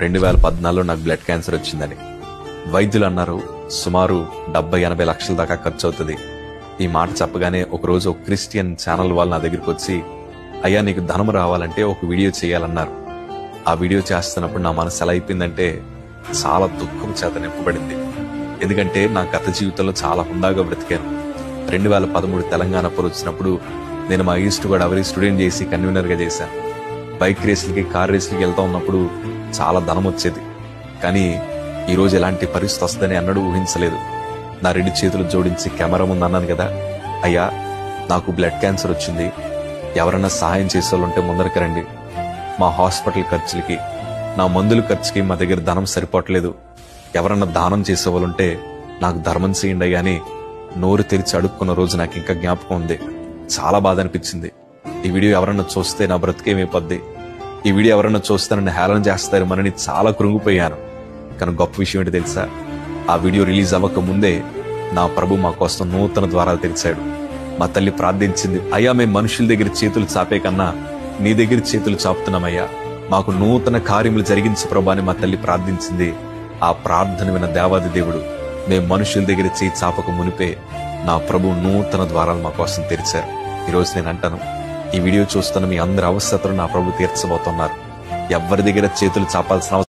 2014లో నాకు blood cancer వచ్చిందని. వైద్యులు అన్నారు సుమారు 70-80 లక్షల దాకా ఖర్చు అవుతుంది. ఈ మాట చెప్పగానే ఒకరోజు ఒక క్రిస్టియన్ ఛానల్ వాళ్ళు నా దగ్గరికి వచ్చి, అయ్యా నీకు ధనం రావాలంటే ఒక వీడియో చేయాలన్నారు. ఆ వీడియో చేస్తున్నప్పుడు నా మనసు ఎలా అయిపోయిందంటే చాలా దుఃఖం చేత నింపబడింది. ఎందుకంటే నా గత జీవితంలో చాలా హుందాగా బ్రతికాను. 2013 తెలంగాణ పోరు వచ్చినప్పుడు నేను మా ఈస్ట్ గోదావరి స్టూడెంట్ చేసి కన్వీనర్ గా చేశాను. బైక్ రేసులకి కార్ రేసులకి వెళ్తా ఉన్నప్పుడు చాలా ధనం వచ్చేది. కానీ ఈ రోజు ఎలాంటి పరిస్థితి వస్తుందని అన్నడూ ఊహించలేదు. నా 2 చేతులు జోడించి కెమెరా ముందు అన్నాను కదా, అయ్యా నాకు బ్లడ్ క్యాన్సర్ వచ్చింది, ఎవరన్నా సహాయం చేసేవాళ్ళుంటే ముందరికి రండి. మా హాస్పిటల్ ఖర్చులకి, నా మందుల ఖర్చుకి మా దగ్గర ధనం సరిపోవట్లేదు. ఎవరన్నా దానం చేసేవాళ్ళుంటే నాకు ధర్మం చేయండి అయ్యా అని నోరు తెరిచి అడుక్కున్న రోజు నాకు ఇంకా జ్ఞాపకం ఉంది. చాలా బాధ అనిపించింది. ఈ వీడియో ఎవరన్నా చూస్తే నా బ్రతికేమైపోద్ది, ఈ వీడియో ఎవరన్నా చూస్తే నన్ను హేళన చేస్తారు మనని చాలా కృంగిపోయాను. కానీ గొప్ప విషయం ఏంటి తెలుసా, ఆ వీడియో రిలీజ్ అవ్వక ముందే నా ప్రభు మా కోసం నూతన ద్వారాలు తెరిచాడు. మా తల్లి ప్రార్థించింది, అయ్యా మేము మనుషుల దగ్గర చేతులు చాపే కన్నా నీ దగ్గర చేతులు చాపుతున్నామయ్యా, మాకు నూతన కార్యములు జరిగించు ప్రభా అని మా తల్లి ప్రార్థించింది. ఆ ప్రార్థన విన్న దేవాది దేవుడు మేము మనుషుల దగ్గర చేయి చాపక మునిపే నా ప్రభు నూతన ద్వారాలు మా కోసం తెరిచారు. ఈరోజు నేను అంటాను, ఈ వీడియో చూస్తున్న మీ అందరి అవసరతలు నా ప్రభు తీర్చబోతున్నారు. ఎవరి దగ్గర చేతులు చాపాల్సిన